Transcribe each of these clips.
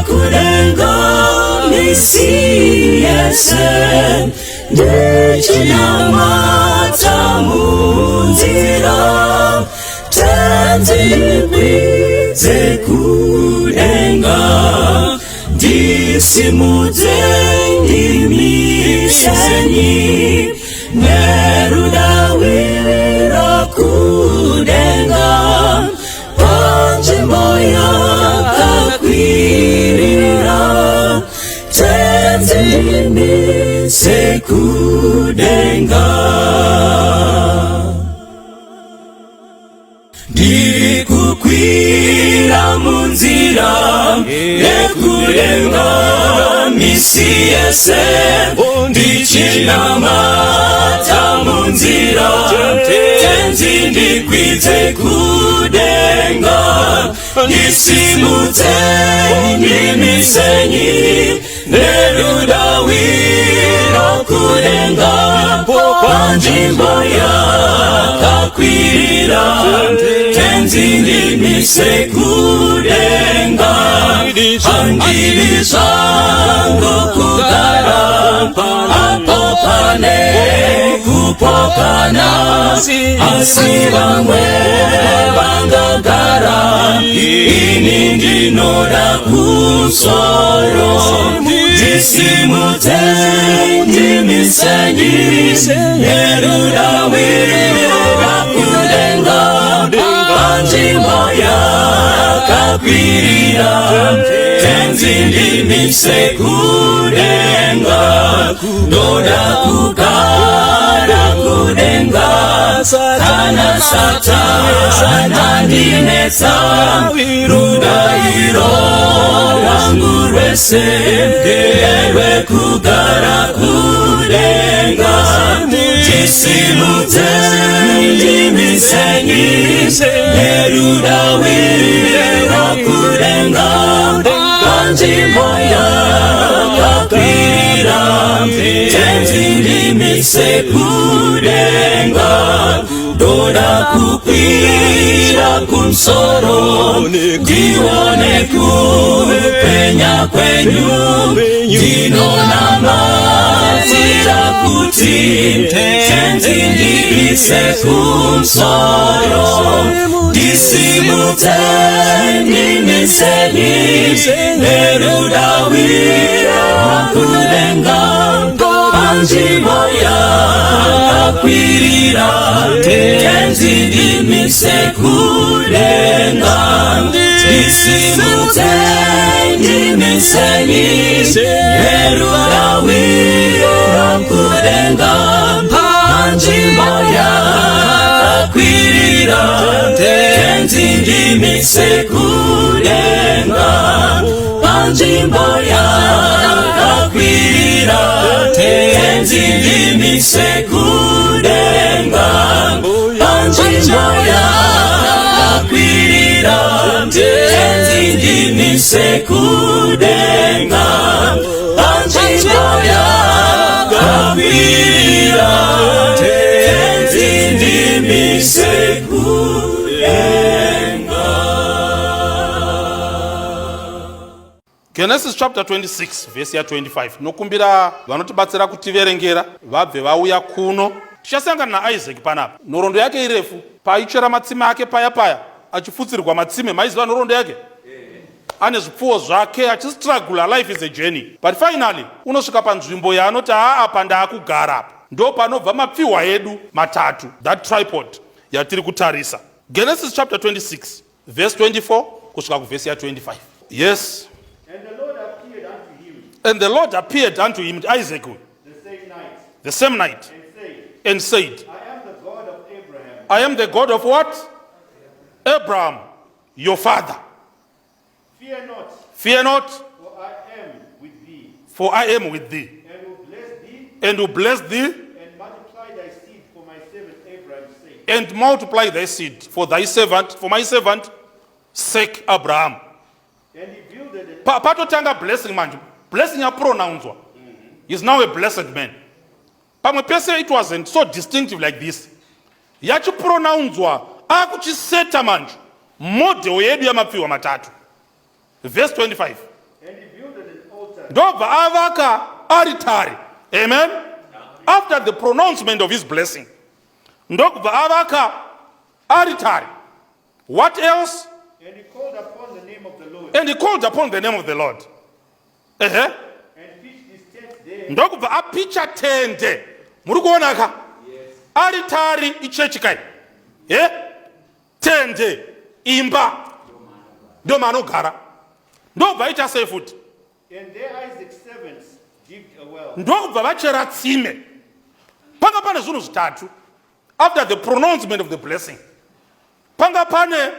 kudenga misiyese ndichinamata munzira tenzikwize kudenga ndisimudze ndimisenyi nerudawira kudenga panjimbo yakakwirira tenzimise kudenga ndikukwira munzira yekudenga misiyese ndichinamata munzira tenzi ndikwidze kudenga ndisimudze ndimisenyi nerudawira kudenga panjimbo yakakwirira tenzi ndimise kudenga handibizango kugara apo pane kupokana asi vamwe vangagara ini ndinoda kusoro ndisimudze ndimisenyi nerudawira kudenga panjimbo yakakwirira tenzi ndimise kudenga ndoda kugara kudenga kana satana ndinetsa rudairo rwangu rwese nderwe kugara kudenga ndisimudze ndimisenyi nerudawira kudenga panjimbo yakakwirira tenzi ndimise kudenga ndoda kukwira kunsoro ndione kupenya kwenyu ndinona mazira kuti tenzi ndimise kunsoro ndisimudze ndimisenyi nerudawira kudenga panjimbo yakakwirira tenzi ndimise kudenga ndisimudze ndimisenyi nerudawira kudenga panjimbo yakakwirira tenzi ndimise kudenga panjimbo yakakwirira tenzi ndimise kudenga panjimbo yakakwirira tenzi ndimise kudenga panjimbo yakakwirira tenzi ndimise kudenga. Genesis chapter 26 verse ya 25 nokumbira vanotibatsira kutiverengera vabve vauya kuno tichasangana naIsaac panapa nhoroondo yake irefu paichera matsime ake paya achifutsirirwa matsime maiziva nhoroondo yake ane zvipfuwo zvake achistruggle. Life is a journey but finally unosvika panzvimbo yaanoti apa ndaakugara apa ndo panobva mapfihwa edu matatu, that tripod yatiri kutarisa. Genesis chapter 26 verse 24 kusvika kuvhesi ya 25. Yes. And the Lord appeared unto him, Isaac, the same night, and said, I am the God of Abraham. I am the God of what? Abraham, your father. Fear not, Fear not, for I am with thee, for I am with thee, and will bless thee, and will bless thee, and multiply thy seed for my servant Abraham's sake. and multiply thy seed for thy servant, for my servant, sake Abraham. And he builded it. Patotanga blessing manje. Blessing yapronounzwa. He's now a blessed man. Pamwe pese it wasn't so distinctive like this. Yachipronounzwa akuchiseta manje. Model yedu ya mapfiwa matatu. Verse 25. And ndobva avaka aritari. Amen. After the pronouncement of his blessing, ndobva avaka aritari. What else? And he called upon the name of the Lord. And he called upon the name of the Lord. And pitched his tent there. ndokubva apicha tende. Muri kuona ka? Aritari ichechi kai. Tende imba ndo manogara. Ndobva ita sei futi. And there Isaac's servants digged a well. Ndokubva vachera tsime. Panga pane zvinhu zvitatu. After the pronouncement of the blessing, panga pane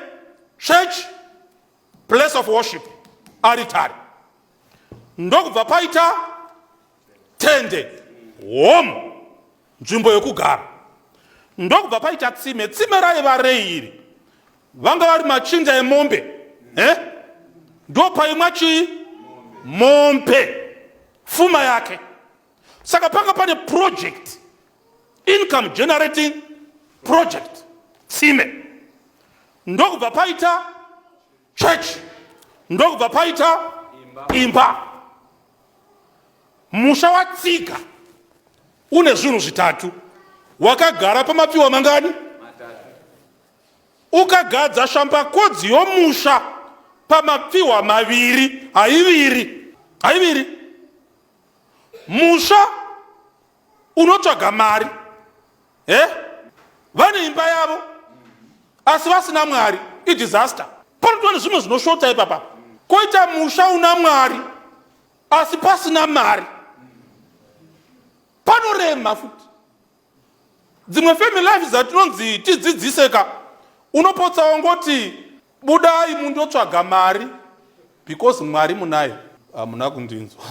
church, place of worship, aritari. Ndokubva paita tende, home, nzvimbo yekugara. Ndokubva paita tsime. Tsime raiva reiri. Vanga vari machinja emombe. Ndo paimwa chii? Mombe. Fuma yake. Saka panga pane project, income generating project, tsime. Ndokubva paita church. Ndokubva paita imba. Musha watsiga une zvinhu zvitatu. Wakagara pamapfiwa mangani? Ukagadza shambakodzi yomusha pamapfiwa maviri. Haiviri. Musha unotsvaga mari. Vane imba yavo asi vasina Mwari. Disaster. Panotova nezvimwe zvinoshota ipapa. Koita musha una Mwari asi pasina mari. Panorema futi. Dzimwe family life dzatinonzi tidzidziseka, unopotsa wangoti budai mundotsvaga mari because Mwari munaye. Hamuna kundinzwa.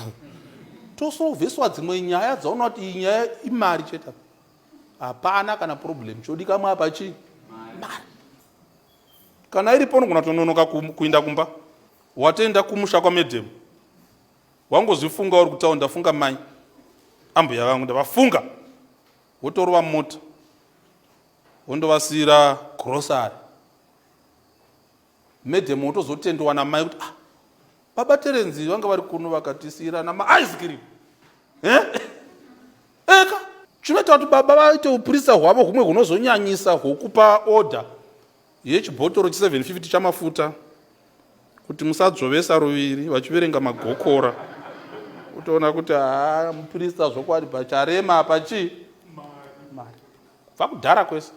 Tosolveswa dzimwe nyaya dzaona kuti iyi nyaya imari chete. Hapana kana problem. Chodikamwa apa chii? Mari. Kana iripo unogona kutononoka kuinda kumba. Watenda kumusha kwaMedhem. Wangozvifunga uri kutaura ndafunga mai. Ambuya vangu ndavafunga. Wotorova mota. Wondovasira grocery. Medhem wotozotendwa namai kuti baba Terenzi vanga vari kuno vakatisira nama-ice cream. Eka, chinoita kuti baba vaite uprista hwavo humwe hunozonyanyisa hwokupa order yechibhotoro ch750 chamafuta kuti musadzovesa ruviri vachiverenga magokora. Utoona kuti muprista zvokwadi pacharema pachi mari. Kubva kudhara kwese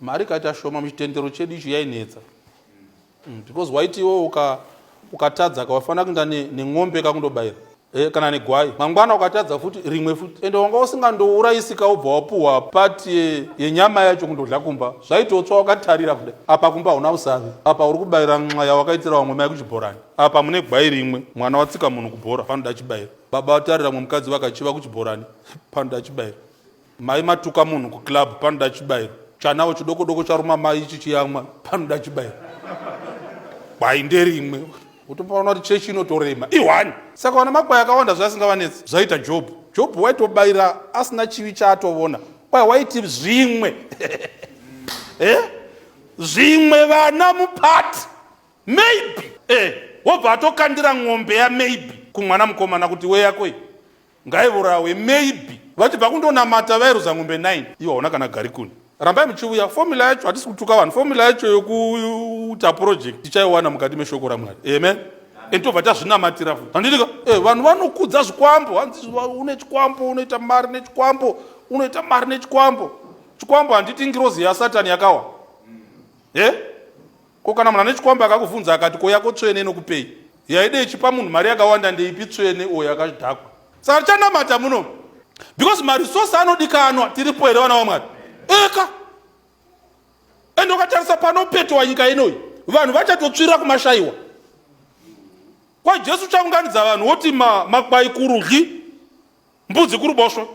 mari kaita shoma muchitendero chedu ichi yainetsa. Because waiti iwo ukatadza kawafanira kuenda neng'ombe kakundobayira kana negwai, mangwana ukatadza futi rimwe futi, ende wanga usingandourayisika ubva wapuhwa pati yenyama yacho kundodla kumba. Zvaitotsva wakatarira kudai. Apa kumba hauna usavi. Apa uri kubayira nxaya wakaitira wamwe mai kuchibhorani. Apa mune gwai rimwe, mwana watsika munhu kubhora panoda chibayira. Baba vatarira mwe mukadzi vakachiva kuchibhorani panoda chibayira. Mai matuka munhu kuclub panoda chibayira. Chanawo chidoko charuma mai ichi chiyamwa panoda chibayira. Gwai nderimwe. Utopaona kuti chechi inotorema iwani. Saka wana makwai akawanda zvasingavanetsi. Zvaita Job. Job waitobayira asina chivi chaatoona. Kwai waiti zvimwe. Zvimwe vana mupati. Maybe. Wobva atokandira ng'ombe yamaybe kumwana mukomana kuti we yako ngaiurawe maybe. Vachibva kundonamata vairuza ng'ombe 9. Iwo hauna kana gari kuni. Rambai muchiuya, formula yacho hatisi kutuka vanhu. Formula yacho yokuita project tichaiwana mukati meshoko raMwari. Amen. Entobva tazvinamatira futi. Handidika? Vanhu vanokudza zvikwambo. Une chikwambo, unoita mari nechikwambo, unoita mari nechikwambo. Chikwambo handiti ngirozi yaSatani yakawa. Ko kana munhu ane chikwambo akakuvhunza akati ko yako tsvene inokupei. Yaide ichipa munhu mari yakawanda ndeipi tsvene uyo yakadhakwa. Saka tichanamata muno. Because marisosi anodikanwa tiripo here vana vaMwari. Eka. Ende ukatarisa panopetwa nyika inoyi, vanhu vachatotsvira kumashayiwa. Kwa Jesu chaunganidza vanhu woti makwai kurudyi, mbudzi kuruboshwe.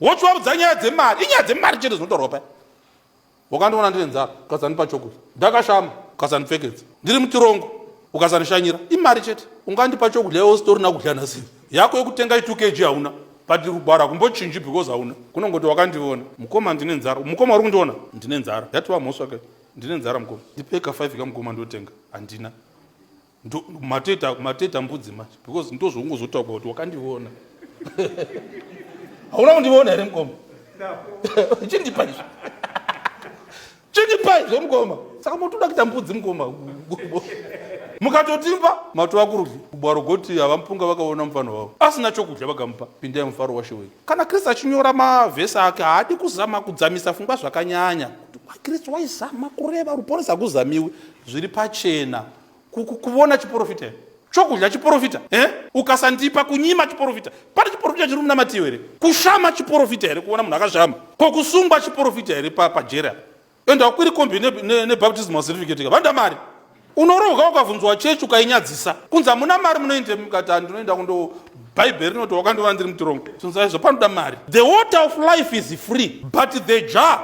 Wochivaudza nyaya dzemari. Inyaya dzemari chete dzinotorwa paya. Wakandiona ndine nzara, ukazandipa chokudya. Ndakashama, ukazandipfekedza. Ndiri mutirongo, ukazandishanyira. Imari chete. Ungandipa chokudya iwe usitorina kudya nhasi. Yako yekutenga 2 kg hauna. Pati rubara kumbochinji because hauna. Kunongoti wakandiona. Mukoma ndine nzara. Mukoma uri kundiona? Ndine nzara. Yati wamhosva kai. Ndine nzara mukoma. Ndipeka 5 kamukoma ndotenga. Handina. mateta mbudzi manje because ndozvoungozotaura kuti wakandiona. Hauna kundiona here mukoma? Chindipa izvo. Chindipa izvo mukoma. Saka motoda kuita mbudzi mukoma. Mukatotimba matova kurudyi kubwarogoti havamupunga vakaona mufano wavo asina chokudya vakamupa pindai mufaro washe wenyu. Kana Kristu achinyora mavhesi ake haadi kuzama kudzamisa pfungwa zvakanyanya kuti Kristu waizama kureva ruporesa hakuzamiwi zviri pachena kuona chiprofita here chokudya chiprofita ukasandipa kunyima chiprofita pane chiprofita chiri munamatiwe here kushama chiprofita here kuona munhu akashama kokusungwa chiprofita here pajera enda kwiri kombi nebaptismal certificate vanda mari unorohwa ukabvunzwa chechi ukainyadzisa kunzi hamuna mari munoende mukati ndinoenda kundo bhaibheri rinoti wakandova ndiri mutorongo sunzaizvo panoda mari. The water of life is free but the jar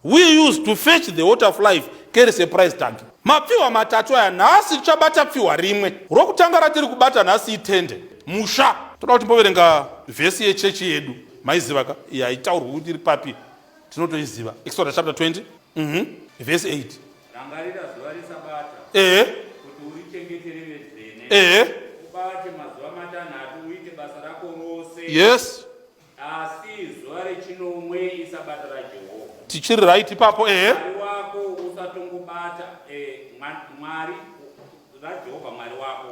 we use to fetch the water of life carries a price tag. Mapfiwa matatu aya nhasi tichabata pfiwa rimwe rokutanga ratiri kubata nhasi itende musha. Toda kuti mboverenga vhesi yechechi yedu maiziva ka yaitaurwa kuti iri papi tinotoiziva Exodus chapter 20 verse 8. Rangarira zuva reSabata kuti urichengetere dzvene ubate mazuva matanhatu uite basa rako rose. Yes. Asi zuva rechinomwe iSabata raJehovha. Tichiri right ipapo Mwari wako usatongobata Mwari raJehovha Mwari wako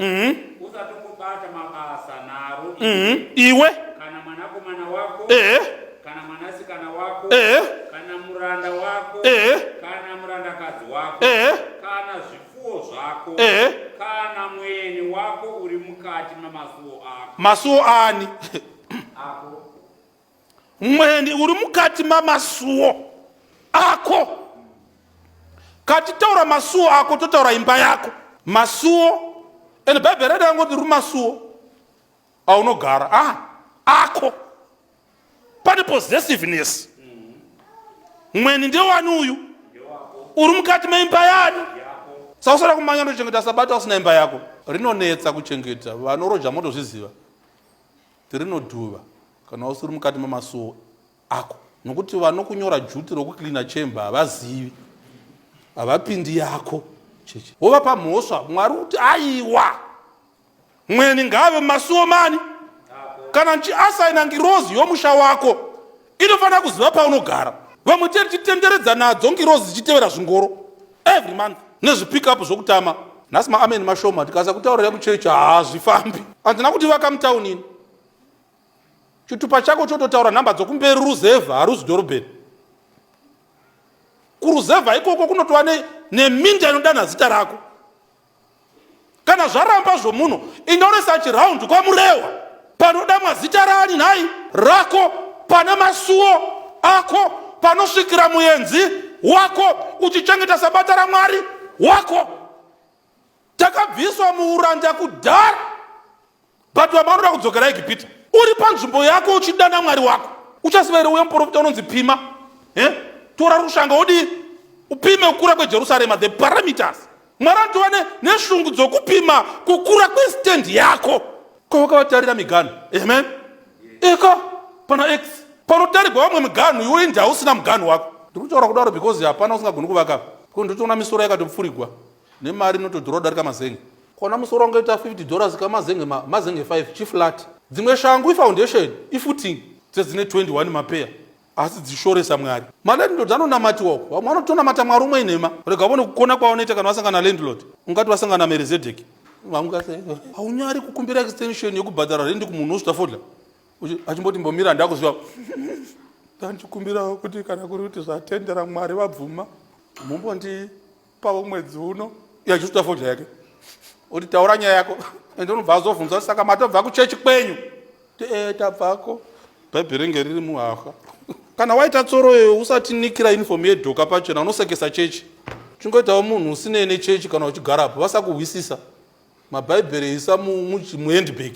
usatongobata mabasa naro iwe kana mwanakomana wako kana mwanasikana wako kana muranda wako kana murandakadzi wako kana zvipfuwo zvako kana mweni wako uri mukati mamasuo ako. Masuo ani? Ako. Mweni uri mukati mamasuo ako. Katitaura masuo ako totaura imba yako. Masuo ene bhaibheri redu angoti ruri masuo aunogara ako pane possessiveness. Mweni ndewani uyu uri mukati meimba yani sausara kumanya ndochengeta Sabata usina imba yako rinonetsa kuchengeta vanoroja motozviziva rinodhuva kana usiri mukati memasuo ako nokuti vanokunyora juti rokuklina chamber havazivi havapindi yako cheche wova pamhosva Mwari kuti aiwa mweni ngave masuo mani kana nchiasaina ngirozi yomusha wako inofanira kuziva paunogara. Vamwe tichitenderedza nadzo ngirozi dzichitevera zvingoro every month nezvipikapu zvokutama nhasi maameni mashoma tikasa kutaurira kuchechi hazvifambi handina kuti vaka mutaunini chitupa chako chototaura nhamba dzokumberi ruzevha haruzi dhorobheni kuruzevha ikoko kunotova neminda inodanha zita rako kana zvaramba zvomunhu inoonesa chiraundi kwamurewa panodamwa zita rani nhai rako pane masuo ako panosvikira muenzi wako uchichengeta Sabata raMwari wako. Takabviswa muuranda kudhara but vamanoda kudzokera Igupita uri panzvimbo yako uchidana Mwari wako uchaziva here uye muprofita unonzi pima tora rushanga udi upime kukura kweJerusarema the parameters. Mwari anotova neshungu dzokupima kukura kwestendi yako kwavakavatarira miganhu. Amen. Eka pana x panotarigwa vamwe miganhu iwe inda usina muganhu wako. Ndiri kutaura kudaro because hapana usingagoni kuvaka ko ndotoona misoro yakatopfurigwa nemari inotodhorodarika mazenge kona musoro wangoita $50 kamazenge mazenge 5 chiflat dzimwe shangu ifoundation ifooting dzine 21 mapeya asi dzishoresa Mwari. Malandlord anonamatiwako vamwe vanotonamata Mwari umwe inhema rega vone kukona kwavanoita kana vasangana landlord ungati vasangana Merizedeki haunyari kukumbira extension yekubhadhara rendi kumunhu usitafodla achimboti mbomira ndakuziva ndandikumbira kuti kana kuri kuti zvatendera Mwari vabvuma mumbondipawo mwedzi uno yachitafodla yake kuti taura nyaya yako ende unobva azovhunza saka matobva kuchechi kwenyu tabvako bhaibheri renge riri muhahwa kana waita tsoroyo usati nikira uniform yedhoka pachena unosekesa chechi chingoitawo munhu usinei nechechi kana uchigarapo vasakuhwisisa mabhaibheri isa muhandbag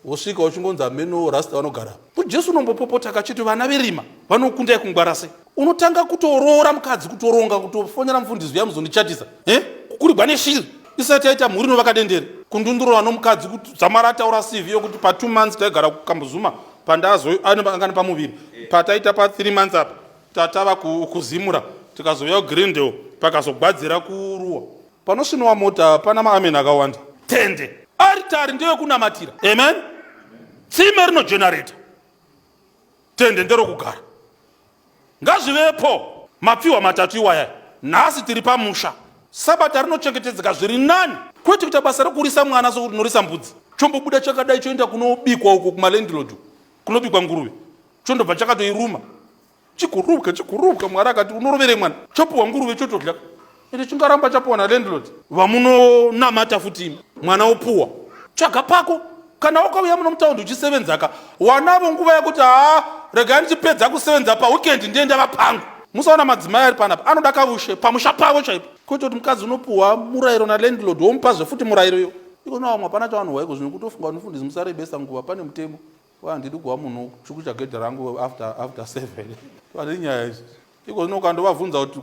wosvika uchingonzi ameno rasta vanogarapo kujesu unombopopota kachiti vana verima vanokundai kungwara sei unotanga kutoroora mukadzi kutoronga kutofonera mufundisi uya muzondichatisa kukurigwa neshiri isati yaita mhuri inovakadendere kundundurwa nomukadzi kuti zamara ataura CV yokuti pa 2 months taigara kukambuzuma pandazo anobangana pamuviri pataita pa 3 months apa tatava kuzimura tikazouya kuGreendale pakazogwadzira kuruwa panosvinwa mota pana maameni akawanda tende. Aritari ndeyokunamatira. Amen. Tsime rinogenerata. Tende nderokugara. Ngazvivepo mapfiwa matatu iwaya. Nhasi tiri pamusha. Sabata rinochengetedzeka zviri nani. Kwete kuita basa rekurisa mwana sokuti unorisa mbudzi. Chombobuda chakadai choenda kunobikwa uko kumalandlord. Kunobikwa nguruve. Chondobva chakatoiruma. Chikuruka Mwari akati unorovere mwana. Chopuwa nguruve chotodya. Ende chingaramba chapuwa nalandlord. Vamunonamata futi mwana opuwa. Tsvaga pako. Kana wakauya muno mutaundi uchisevenzaka. Wanavo nguva yakuti regai ndichipedza kusevenza paweekend ndienda vapangu. Musaona madzimai ari panapa anoda kavushe pamusha pavo chaipo. Kwete kuti mukadzi unopuwa murayiro nalandlord womupazve futi murayiro iyo. Iko nawo mapana chavanhu waiko zvino kutofunga unofundisi musarebesa nguva pane mutemo. Ndiri kuwa munhu chiku chagedha rangu after 7. Pane nyaya idzi. Iko zvino ukandovabvunza kuti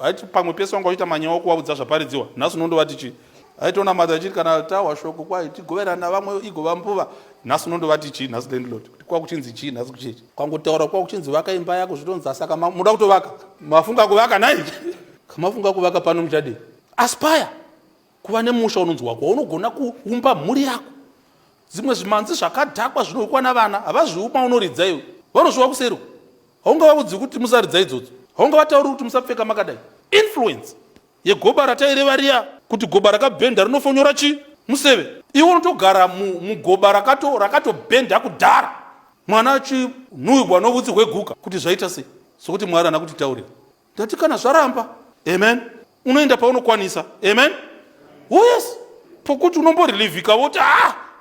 haiti pamwe pese wanga uchiita manyawa kuvaudza zvaparidziwa. Nhasi unondovati chii? Aitona madza chiri kana tawa shoko kwai tigoverana vamwe igova mbuva. Nhasi unondovati chii? Nhasi landlord. Kwa kuchinzi chii? Nhasi kuchichi. Kwangotaura kwa kuchinzi vaka imba yako zvitonzi asaka muda kutovaka. Mafunga kuvaka nai. Mafunga kuvaka pano muchadei. Aspire kuva nemusha unonzi wako unogona kuumba mhuri yako. Zimwe zvimanzi zvakadhakwa zvinoikwa navana havazviupa unoridza iwe. Vanozviwa kuseri. Haungavaudzi kuti musaridza idzodzo. Haungavatauri kuti musapfeka makadai. Influence yegoba rataireva riya kuti goba rakabhenda rinofonyora chii? Museve. Iwe unotogara mugoba rakatobhenda kudhara. Mwana achinhuhigwa novutsi hweguka kuti zvaita sei? Sokuti Mwari ana kuti taurira. Ndati kana zvaramba. Amen. Unoenda paunokwanisa. Amen. Oh yes. Pokuti unomborelivhika woti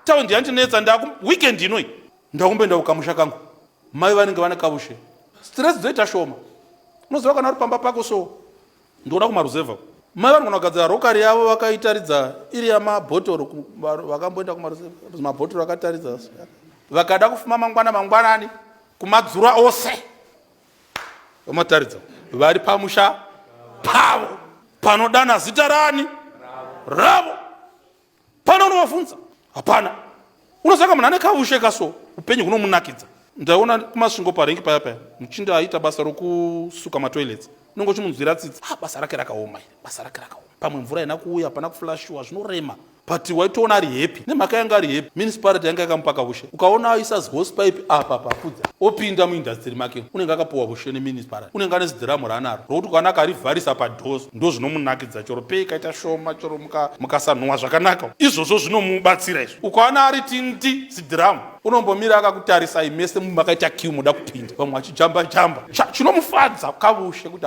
taundi yandinetsa weekend inoi ndakumbenda kukamusha kangu. Mai vanenge vane kavushe. Stress dzoita shoma. Unoziva kana uri pamba pako so ndoona kumaruzevha. Mai vanogona kugadzira rokari yavo vakaitaridza iri yamabhotoro vakamboenda kumaruzevha. Mabhotoro vakataridza. Vakada kufuma mangwanani kumadzura ose. Vamataridza. Vari pamusha pavo. Panodana zita rani? Ravo. Pana unovabvunza? Hapana. Unosaka munhu ane kavushe kaso upenyu hunomunakidza. Ndaona kumasvingo parengi paya muchinda aita basa rokusuka matoilets. Nongo chimunzwira tsitsi. Basa rake rakaoma. Pamwe mvura ina kuuya pana kuflashiwa zvinorema. But waitoona ari happy. Nemhaka yanga ari happy. Municipality yanga yakamupa kavushe. Ukaona aisa hose pipe apa papfudza. Opinda muindustry make. Unenge akapuwa vushe nemunicipality. Unenge ane zidhiramu ranaro. Rokuti kana akarivharisa padoors ndo zvinomunakidza chero pei kaita shoma chero mukasanhwa zvakanaka. Izvozvo zvinomubatsira izvo. Ukaona ari tindi zidhiramu. Unombomira akakutarisai mese mumakaita queue muda kupinda. Vamwe vachijamba. Chinomufadza kavushe kuti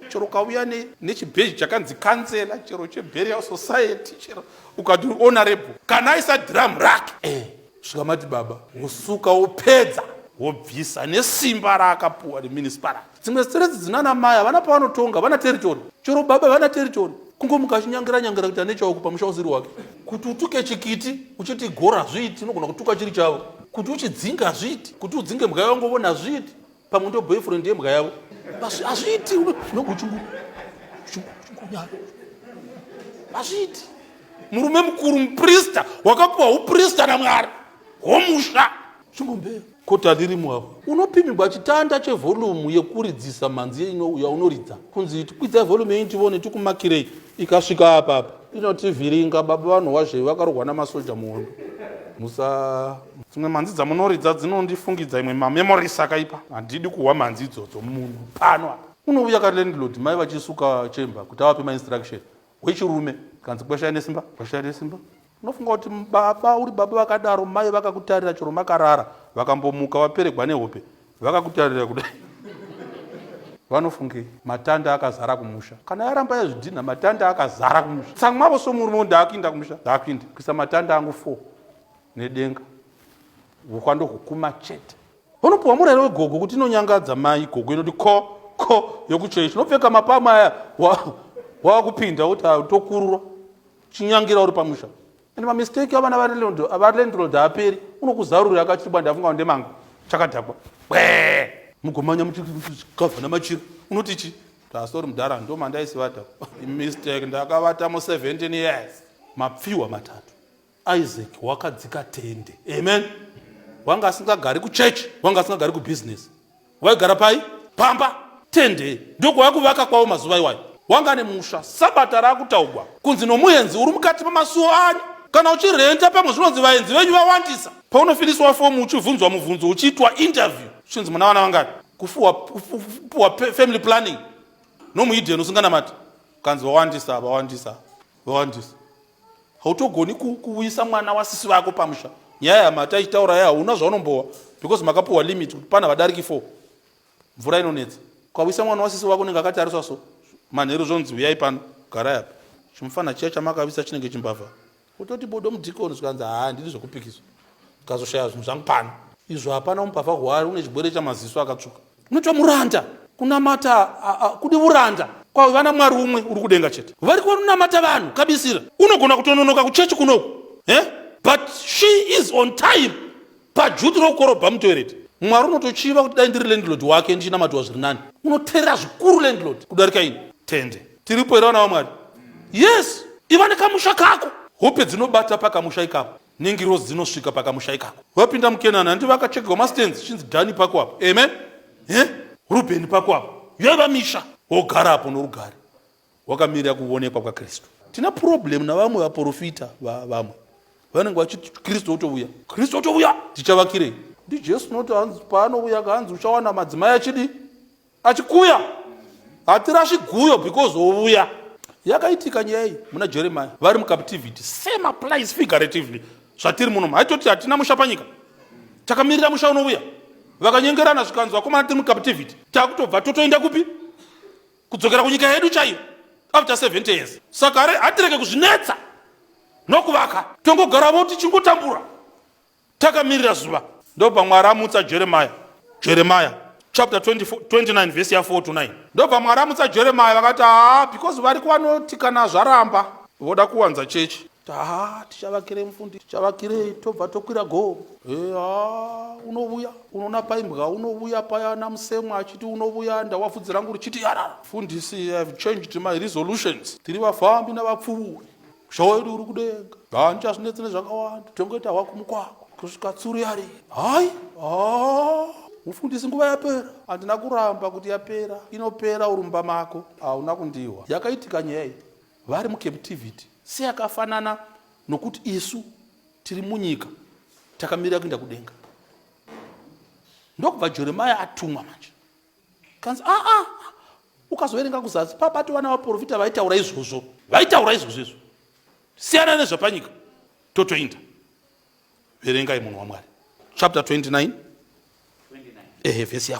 chero kauya nechibheji chakanzi kansela chero cheburial society chero ukati honorable kana aisa dhiramu rake zvikamati baba wosuka wopedza wobvisa nesimba raakapuwa nemunicipality. Dzimwe stress dzinana mai havana pavanotonga vana territory. Chero baba vana territory. Kungomuka achinyangira kuti ane chawo pamusha usiri wake. Kuti utuke chikiti uchiti gora zviiti unogona kutuka chiri chavo. Kuti uchidzinga zviiti kuti udzinge mhaka yavo ngovona zviiti pamwe ndo boyfriend yemhaka yavo. Azviiti unoguchungu. Azviiti. Murume mukuru muprista wakapuwa uprista naMwari womusha. Chingombe kota ririmu hapo. Unopimirwa chitanda chevolume yekuridzisa manzi yaunoridza. Kunzi tikwidzai volume iyi tivone tikumakirei. Ikasvika apa. Inotivhiringa baba vanhu wazve vakarogwa namasoja muhondo. Dzimwe manzi dzamunoridza dzinondifungidza imwe mamemories akaipa. Handidi kuhwa manzi idzodzo munhu pano. Unouya kalandlord mai vachisuka chemba kuti avape mainstruction. Wechirume kanzi kwashaya nesimba. Unofunga kuti baba uri baba vakadaro mai vakakutarira chero makarara vakambomuka vaperegwa nehope vakakutarira kudai. Vanofunge matanda akazara kumusha. Kana yaramba yazvidhina matanda akazara kumusha. Saka mwavo somurume ndaakuinda kumusha. Ndaakuinda kuisa matanda angu 4 nedenga. Ukwando hukuma chete. Unopuwa murayiro wegogo kuti inonyangadza mai gogo inoti ko yokuchechi. Unopfeka mapama aya wakupinda kuti tokurura. Chinyangira uri pamusha. Ende mamistake avana avalandlord aperi unokuzarurira akati bwana ndafunga ndemangu chakadhakwa. Mugomanya muchikavha namachira. Unoti chi? Tasori mudhara ndo mandaisivata. Mistake ndakavata mo 17 years. Mapfiwa matatu. Isaac wakadzika tende. Amen. Wanga asingagari kuchurch, wanga asingagari kubusiness. Waigara pai? Pamba tende. Ndoko yakuvaka kwawo mazuva iwayo. wanga nemusha sabata rakutaugwa kunzi nomuenzi uri mukati pamasuo anyu kana uchirenta pamwe zvinonzi vaenzi venyu vawandisa paunofiniswa fomu uchibvunzwa mubvunzo uchiitwa interview chinzi muna vana vangani kupuwa family planning nomuidheni usinganamati kanzi vawandisa hautogoni kuuyisa mwana wasisi vako pamusha nyaya yamata ichitaura yaya hauna zvaunombowa because makapuwa limit kuti pana vadariki 4 mvura inonetsa kwauyisa mwana wasisi vako nenge akatariswa so manheru zvonzi uyai pano gara yapi chimufana chiya chamakavisa chinenge chimbavha kutoti bodo mudhikoni zvikanzi ndiri zvokupikiswa kazoshaya zvinhu zvangu pano izvo hapana umubhavha hwari une chibwere chamaziso akatsvuka unoitwa muranda kunamata kudi uranda kwa vana mwari umwe uri kudenga chete vari kunamata vanhu kabisira unogona kutononoka kuchechi kunoku but she is on time pajuti rokukorobha mutoireti mwari unotochiva kuti dai ndiri landlord wake ndichinamatiwa zviri nani unoteerera zvikuru landlord kudarika ini tende tiripo here vana vamwari yes iva nekamusha kako hope dzinobata pakamusha ikako ningirozi dzinosvika pakamusha ikako vapinda mukenani handi vakachekwa mastenzi chinzi dhani pako apo amen rubheni pako apo yaiva misha wogarapo norugare wakamirira kuonekwa kwakristu tina problem navamwe vaprofita vamwe vanenge vachiti kristu otouya tichavakirei ndijesu noti hanzi paanouya kahanzi uchawana madzimai achikuya hatirashi guyo because ouya yakaitika nyaya iyi muna jeremiah vari mucaptivity same applies figuratively zvatiri muno haitoti hatina musha panyika takamirira musha unouya vakanyengerana zvikanzi vakomana tiri mucaptivity takutobva totoenda kupi kudzokera kunyika yedu chaiyo after 70 years saka hatireke kuzvinetsa nokuvaka tongogaravo tichingotambura takamirira zuva ndobva mwari amutsa jeremiah chapter 29 verse ya 4 to 9 ndobva mwari amutsa jeremiah vakati because vari kuvanoti kana zvaramba voda kuwanza chechi tichavakirei mufundi tichavakirei tobva tokwira gomo unouya unoona paimbwa unouya paya namusemwa achiti unouya ndawafudzi rangu richiti yarara fundisi I have changed my resolutions tiri vafambi navapfuuri musha wedu uri kudenga handichazvinetsene zvakawanda tongoita hwakumukwakwa kusvika tsuru yari mufundisi nguva yapera handina kuramba kuti yapera inopera urumba mako hauna kundiwa yakaitika nyaya vari mucaptivity seyakafanana nokuti isu tiri munyika takamirira kuenda kudenga ndokubva jeremiah atumwa manje kanzi ukazoverenga kuzasi pabato vana vaprofita vaitaura izvozvo izvo siyana nezvapanyika totoinda verengai munhu wamwari chapter 29 vhesi ya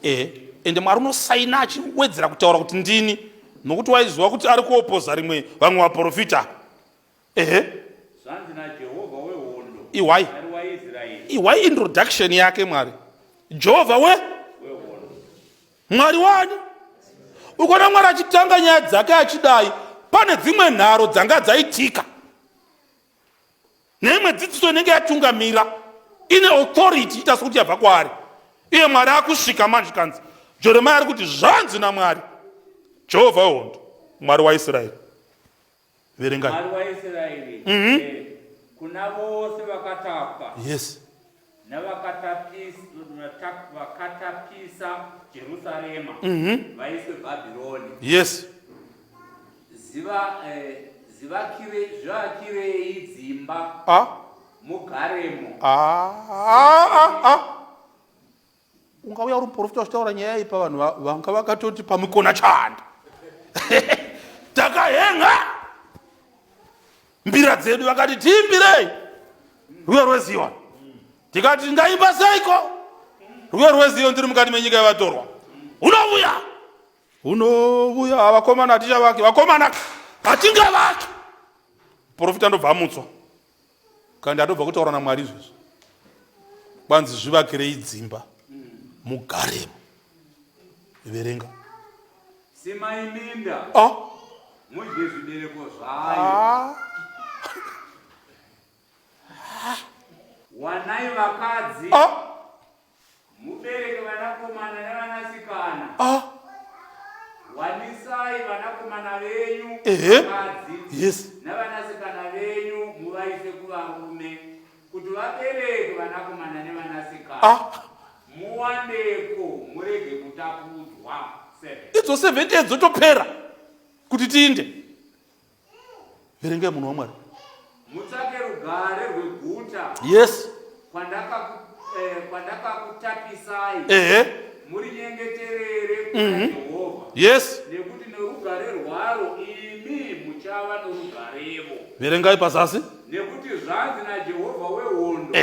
4 ende mwari unosaina achiwedzera kutaura kuti ndini nokuti waiziva kuti ari kuopoza rimwe vamwe vaprofita zvanzi najehovha wehondo iwai Mwari waIsraeri iwai introduction yake mwari jehovha wehondo mwari wani ukona mwari achitanga nyaya dzake achidai pane dzimwe nharo dzanga dzaitika neimwe dzidziso inenge yatungamira ine authority ita sokuti yabva kwaari iye mwari akusvika manje kanzi jeremiah ari kuti zvanzi namwari jehovha wehondo mwari waIsraeri verengai Mwari waIsraeri kuna vose vakatapwa yes vakatapisa Jerusarema vaiswe Bhabhironi yes zvivakirei dzimba mugaremo ungauya uri muprofita uchitaura nyaya iyi pavanhu vanga vakatoti pamikona chanda takahenga mbira dzedu vakati tiimbirei rwiyo rwezioni tikati ndaimba seiko rwiyo rwezioni tiri mukati menyika yavatorwa unouya vakomana hatichavaki vakomana hatingavaki profita ndobva amutswa kandi atobva kutaura namwari izvozvo kwanzi zvivakirei dzimba mugaremo verenga simai minda mudye zvibereko zvayo wanai vakadzi mubereke vanakomana nevanasikana wanisai vanakomana venyu vakadzi yes nevanasikana venyu muvaise kuvarume kuti vabereke vanakomana nevanasikana muwandeko murege kutapudzwa idzo 7 days dzotopera kuti tiinde. Verengai munhu waMwari. Mutsvake rugare rweguta. Yes. Kwandakakutapisai. Muri nyengeterere kuna Jehovha. Yes. Nekuti nerugare rwaro imi muchava norugarevo. Verengai pazasi. Nekuti zvanzi naJehovha wehondo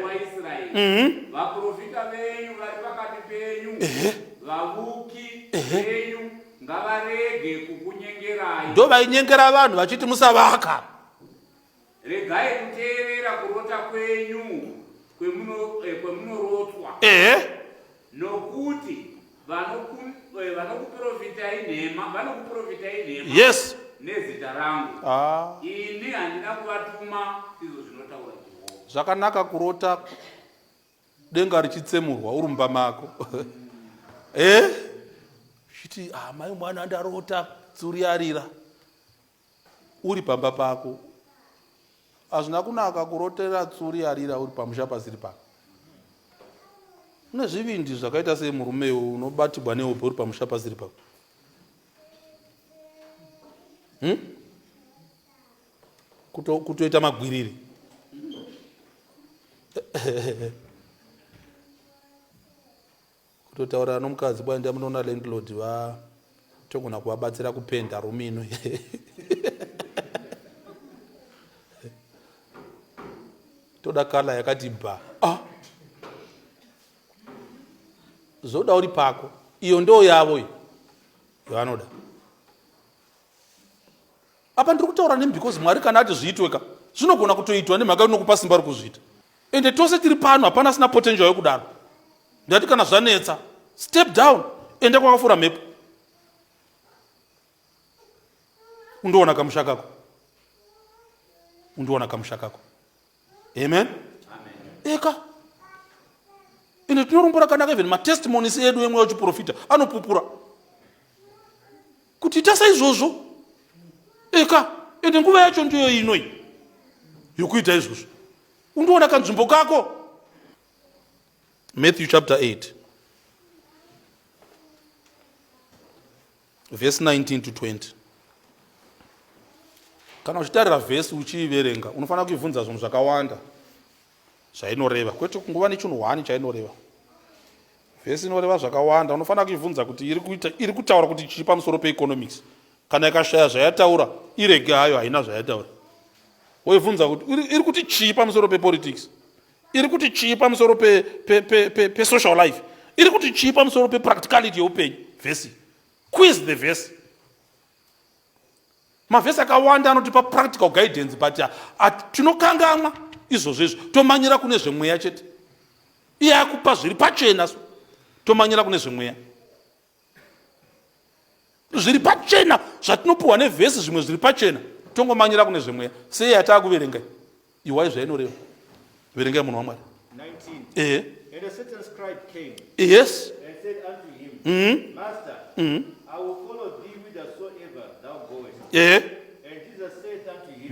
waIsraeri. Vaprofita venyu vari pakati penyu. Vavuki venyu ngavarege kukunyengerai. Ndo vainyengera vanhu vachiti musavaka. Regai kuteerera kurota kwenyu kwemunorotwa. Nokuti vanokuprofitai nhema. Yes. Nezita rangu. Ini handina kuvatuma, izvo zvinotaura Jehovha. Zvakanaka kurota denga richitsemurwa uri mumba mako. Chiti mai mwana ndarota tsuriarira uri pamba pako. Hazvina kunaka kurotera tsuriarira uri pamusha pasiri pako. Une zvivindi zvakaita semurume unobatibwa nehope uri pamusha pasiri pako. Kutoita magwiriri. Kutotaura nomukadzi bwana ndamunoona landlord togona kuvabatsira kupenda rumu ino. Toda kala yakati bha. Zoda uri pako. Iyo ndo yavo iyo. Yavanoda. Apa ndiri kutaura nemi because Mwari kana ati zviitweka zvinogona kutoitwa nemhaka inokupa simba rokuzviita. Ende tose tiri pano hapana sina potential yokudaro. Ndati kana zvanetsa step down ende kwakafura mhepo. Undoona kamusha kako. Undoona kamusha kako. Amen. Eka. Ende tinorumbura kanaka even matestimonies edu emwe wachiprofita anopupura. Kuti tasa izvozvo. Eka, ende nguva yacho ndiyo inoi. Yokuita izvozvo. Undoona kanzvimbo kako. Matthew chapter 8. Verse 19 to 20. Kana uchitarira vhesi uchiiverenga unofanira kuibvunza zvinhu zvakawanda zvainoreva, kwete kunguva nechinhu 1 chainoreva. Vhesi inoreva zvakawanda, unofanira kuibvunza kuti iri kutaura kuti chii pamusoro peeconomics. Kana ikashaya zvayataura irege hayo haina zvayataura. Woibvunza kuti iri kuti chii pamusoro pepolitics, iri kuti chii pamusoro pe-social life, iri kuti chii pamusoro pe-practicality yeupenyu. Vhesi quiz the verse. Mavhesi akawanda anotipa practical guidance but tinokangamwa izvozvo izvo tomanyira kune zvemweya chete. Iye akupa zviri pachena tomanyira kune zvemweya. Zviri pachena zvatinopuhwa nevhesi zvimwe zviri pachena tongomanyira kune zvemweya. Sei yatakuverengai iwai zvainoreva. Verengai munhu waMwari. 19. And a certain scribe came. Yes. And said unto him, Master, I will follow thee whithersoever thou goest. And Jesus said unto him,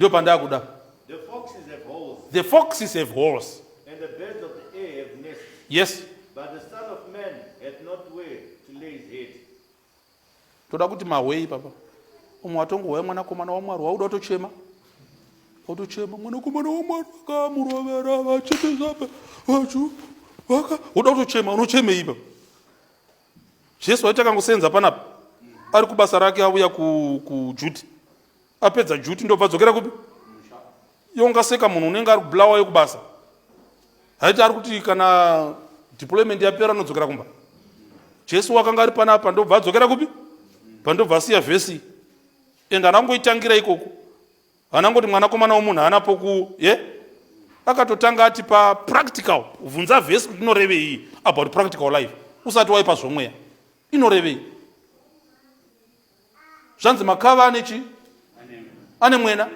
The foxes have holes. The foxes have holes. And the birds of the air have nests. Yes. But the Son of Man hath not where to lay his head. Toda kuti mahwei papa. Umwe watongohwaya mwanakomana waMwari wauda kutochema. Wautochema mwanakomana waMwari akamurovera vachepesa vachu. Uda kutochema unochemei papa. Jesu waitakangosenza panapa. Ari kubasa rake auya kuJuti. Apedza Juti ndobva dzokera kupi? Yongaseka munhu unenge ari kubulawa yekubasa. Haiti ari kuti kana deployment yapera nodzokera kumba. Jesu wakanga ari panapa ndobva adzokera kupi? Pandobva asiya vhesi. Ende anangoitangira ikoko. Anangoti mwanakomana womunhu haana poku akatotanga ati pa practical ubvunza vhesi kuti inorevei about practical life. Usati waipa zvomweya. Inorevei. Zvanzi makava ane chi? Ane mwena?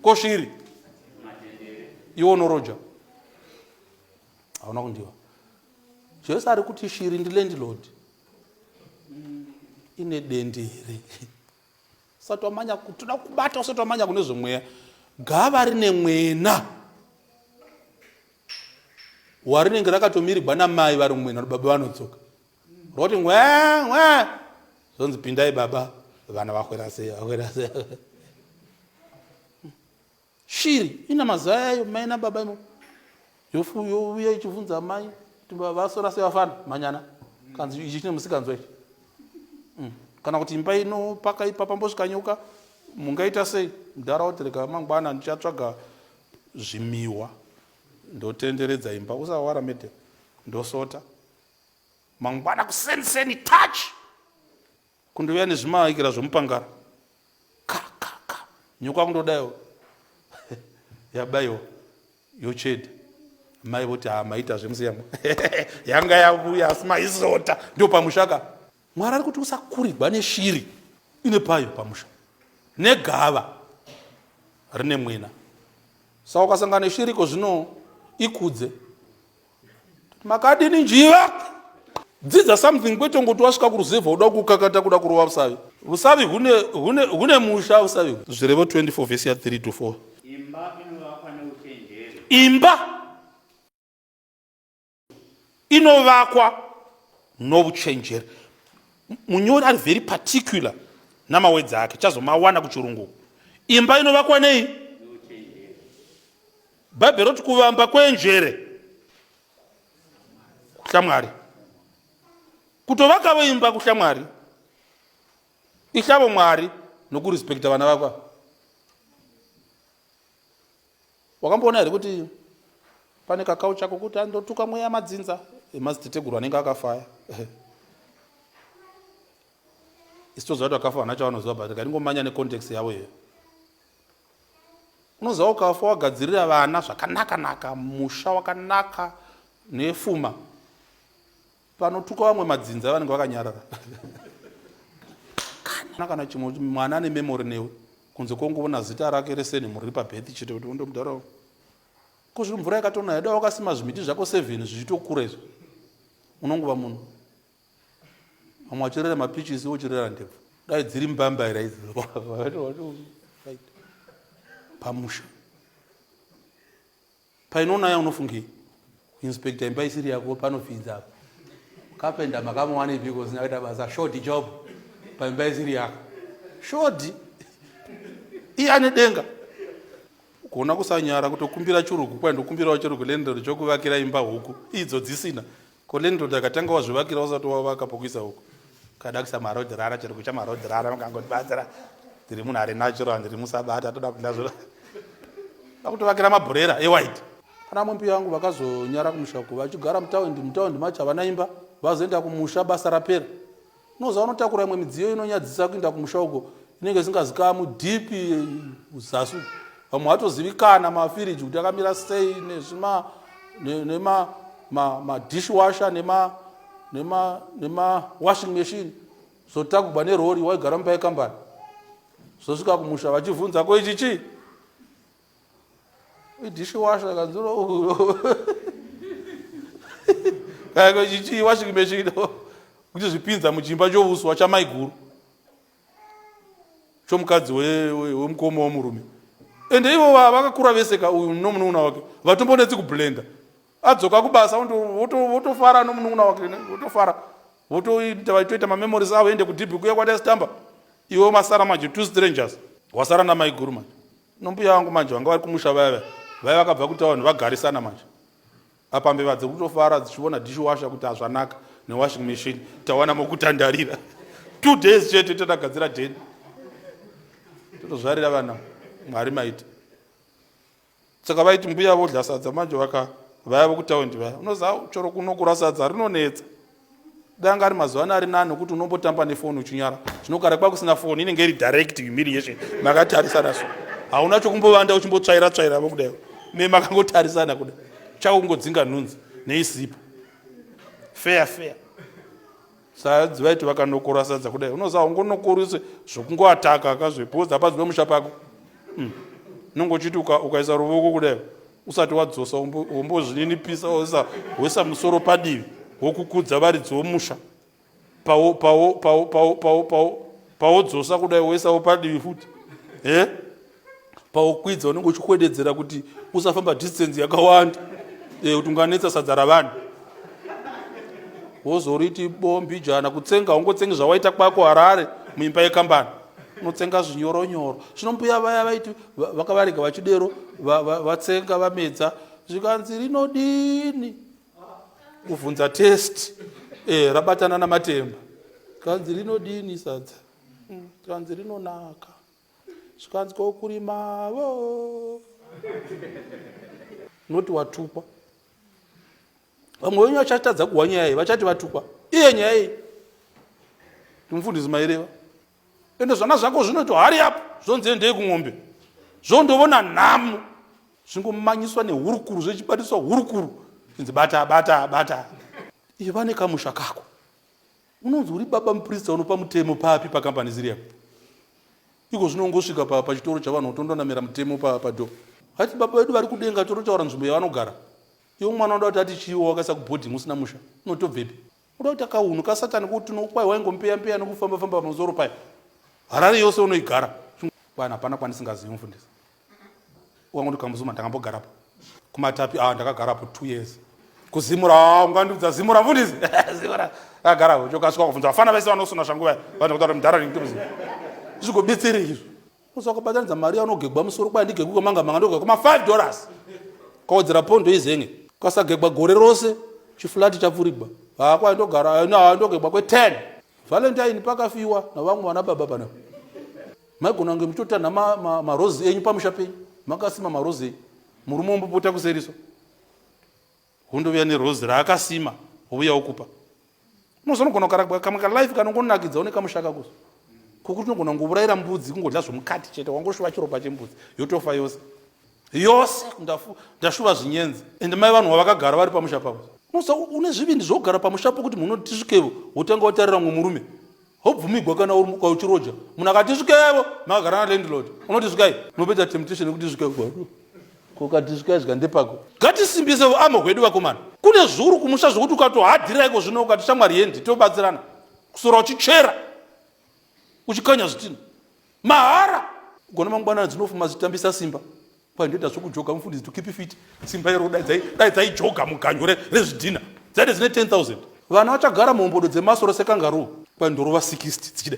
Koshiri. Iwo noroja. Hauna kundiwa. Jesu ari kuti shiri ndi landlord. Ine dendere. Usati wamanya kutoda kubata usati wamanya kune zvomweya. Gava rine mwena. Warinenge rakatomirigwa namai vari mwena baba vanodzoka. Roti zonzi pindai baba, vana vakwera sei. Shiri ina mazaya ayo mai nababa imo youya ichibvunza mai kuti vasora sei vafana manyana kanzi ichi chine musikanzwa ichi kana kuti imba inopaka ipapa mbosvika nyoka mungaita sei mudhara kuti rega mangwana ndichatsvaga zvimiwa ndotenderedza imba usawara mede ndosota mangwana kuseniseni touch kundouya nezvimaikira zvomupangara ka nyoka kundodayo yabayiwa yocheda mai voti maita zvemusiyamwa yanga yavuya asi maizota ndio pamushaka Mwari ari kuti usakurirwa neshiri ine payo pamusha negava rine mwina saka ukasangana neshiriko zvino ikudze makadini njiva dzidza something kwete ngoti wasvika kuruzevha uda kukakata kuda kurova usavi usavi hune musha usavi zvirevo 24 vhesi ya 3 to 4 imba inovakwa nouchenjeri munyori ari very particular namawedzi ake chazomawana kuchirungu imba inovakwa nei bhaibheri roti kuvamba kwenjere kushamwari kutovakawo imba kushamwari ihlavo mwari nokurespekta vana vakwa wakamboona here kuti pane kakau chako kuti andotuka mweya madzinza emadziteteguru anenge akafaya isitoziva kuti akafa vana chavanoziva but karingomanya necontext yavo iyo unoziva ukafa wagadzirira vana zvakanaka musha wakanaka nefuma panotuka vamwe madzinza vanenge vakanyarara kana chimwe mwana ane memori newe kunze kongoona zita rake reseni muri pabhethi chete kuti undomudharawo kozviri mvura yakatona yada wakasima zvimiti zvako 7 zvichitokura izvo unongova munhu vamwe vachirera mapichisi wochirera ndebvu dai dziri mbambaira idzi pamusha painoonaya unofungei kuinspekta imba isiri yako panopfinza apo kapenda makamuwana ipiko zinaita basa short job paimba isiri yako short iyane denga kuona kusanyara kutokumbira churugu kwandokumbirawo churugu lendero chokuvakira imba huku idzo dzisina ko lendero akatanga wazvivakira usati wavaka pokuisa huku kada kuisa marodhirara chirugu chamarodhirara makangotibatsira ndiri munhu ari natural ndiri musabata toda kupinda zvo akutovakira mabhurera ewhite kana mumpi yangu vakazonyara kumushaku vachigara mutaundi macho havana imba vazoenda kumusha basa rapera unoziva unotakura imwe midziyo inonyadzisa kuenda kumusha uko inenge isingazikamwi dhipi uzasu vamwe vatozivikana mafiriji kuti akamira sei nemadishwasher nemawashing machine zotakugwa nerori waigara mumba yekambani zosvika kumusha vachibvunza ko ichi chii idishwasher kanzuro kako ichi chii washing machine kuti zvipinza muchimba chouswa chamaiguru chomukadzi wemukoma womurume ende ivo vakakura veseka uyu nomunun'una wake vatombonetsi kublenda adzoka kubasa votofara nomunun'una wake votofara votoita mamemories avo ende kudhibhi kuya kwataisitamba iwe masara manje 2 strangers wasara namaiguru manje nombuya wangu manje vanga vari kumusha vaya vakabva kutauni vagarisana manje apambe vadze kutofara dzichiona dishwasher kuti hazvanaka newashing machine tawana mokutandarira 2 days chete totagadzira dheni totozvarira vana mwari maita saka vaiti mbuya vodla sadza manje vaya vokutaundi vaya unoziva choro kunokura sadza rinonetsa danga ari mazuva ano ari nani kuti unombotamba nefoni uchinyara zvinogara kwakusina foni inenge iri direct humiliation makatarisana so hauna chokumbovanda uchimbotsvaira vo kudai memakangotarisana kudai chakungodzinga nhunzi neisipa fair sadzivaiti vakanokora sadza kudai unoziva ungonokorise zvokungoataka akazvepoza apazive musha pako nongochiti ukaisa ruvoko kudai usati wadzosa wombozvininipisa wesa musoro padivi wokukudza varidzi vomusha pawodzosa kudai woisawo padivi futi pawokwidza unenge uchikwededzera kuti usafamba distance yakawanda kuti unganetsa sadza ravanhu wozoriti bombijana kutsenga ungotsengi zvawaita kwako Harare muimba yekambani unotsenga zvinyoronyoro. Zvino mbuya vaya vaiti vakavarika vachidero vatsenga vamedza zvikanzi rinodini kuvhunza test rabatana namatemba zvikanzi rinodini sadza zvikanzi rinonaka zvikanzi kokurimavo noti watukwa. Vamwe venyu vachatadza kuhwa nyaya iyi vachati vatukwa iye nyaya iyi timufundisi maireva ende zvana zvako zvinoti hari apo zvonziendei kumwombe zvondovona nhamo zvingomanyiswa nehurukuru zvechibatiswa hurukuru inzi bata iye vane kamusha kako unonzi uri baba muprista unopa mutemo papi pakambani ziri yapo iko zvinongosvika pachitoro chavanhu utondonamira mutemo padho hati baba vedu vari kudenga toro taura nzvimbo yavanogara iwo mwana unoda kuti ati chiwo wakaisa kubhodhingi usina musha unotobvepi unoda kuti akaunhu kasatani kuti unokwai waingompeya nokufamba pamusoro paya Harare yose unoigara bwana hapana kwanisingazivi mufundisi ukangoti kamuzuma ndakambogarapo kumatapi ndakagarapo 2 years kuzimura ungandiudza zimura mufundisi zimura akagarapo chokasvika kuvhunza vafana vese vanosona shangu vaya vanhu kutaura mudhara zvigobetserei izvo usakabatanidza mari yaunogegwa musoro kwai ndigegwa manga ndogegwa $5 kawedzera pondo izenge kasagegwa gore rose chifulati chapfurigwa kwai ndogara ndogegwa kwe10 Valentine pakafiwa navamwe vana baba pana maigona kunge muchotana marozi enyu pamusha penyu makasima marozi murume umbopota kuseriswa hundovuya nerozi raakasima wouya ukupa unozonogona kugara kamwe life kanongonakidza une kamusha kakuso kokuti unogona kungourayira mbudzi kungodya zvomukati chete wangoshuva chiropa chembudzi yotofa yose ndashuva zvinyenzi ende mai vanhu vavakagara vari pamusha pavo une zvivindi zvogara pamushapo kuti munhu tisvikevo wotanga watarira mumwe murume hobvumigwa kana uchiroja munhu akatisvikevo makagara nalandlord unotisvikai unopedza temptation yekuti tisvikevo kokatisvikai zvika ndepako ngatisimbise amo hwedu vakomana kune zviuru kumusha zvokuti ukatohadhiraiko zvino ukati shamwari yendi tobatsirana kusora uchichera uchikanya zvitina mahara ugona mangwanana dzinofuma zitambisa simba pandoita zvokujoga mufundisi to keep fit simba iro dai dzaijoga muganyo rezvidhina dzaide dzine 10,000 vana vachagara muhombodo dzemasoro sekangaroo pandorova 60 dzichida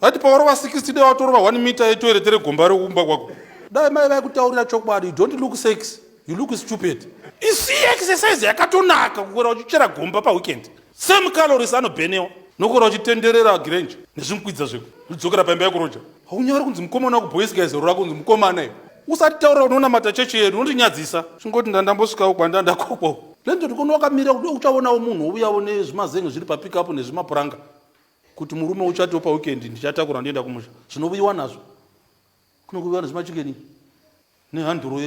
hati paurova 60 dai watorova 1 mita yetoiretere gomba rekumba kwako dai mai vaikutaurira chokwadi you don't look sex you look stupid isi exercise yakatonaka kukora uchichera gomba paweekend same calories anobhenewa nokora uchitenderera grange nezvimukwidza zveko uchidzokera paimba yakuroja haunyari kunzi mukomana wakuboys guys zero rako kunzi mukomana iyo usati taura unonamata chechi yedu unotinyadzisa chingoti ndandambosvikawo kwandandakokwawo lendoti kuno wakamira kuti uchaonawo munhu ouyawo nezvimazenge zviri papikapu nezvimapuranga kuti murume uchatiwo paweekend ndichatakura ndienda kumusha zvinovuyiwa nazvo kunokuviwa nezvimachikeni nehanduro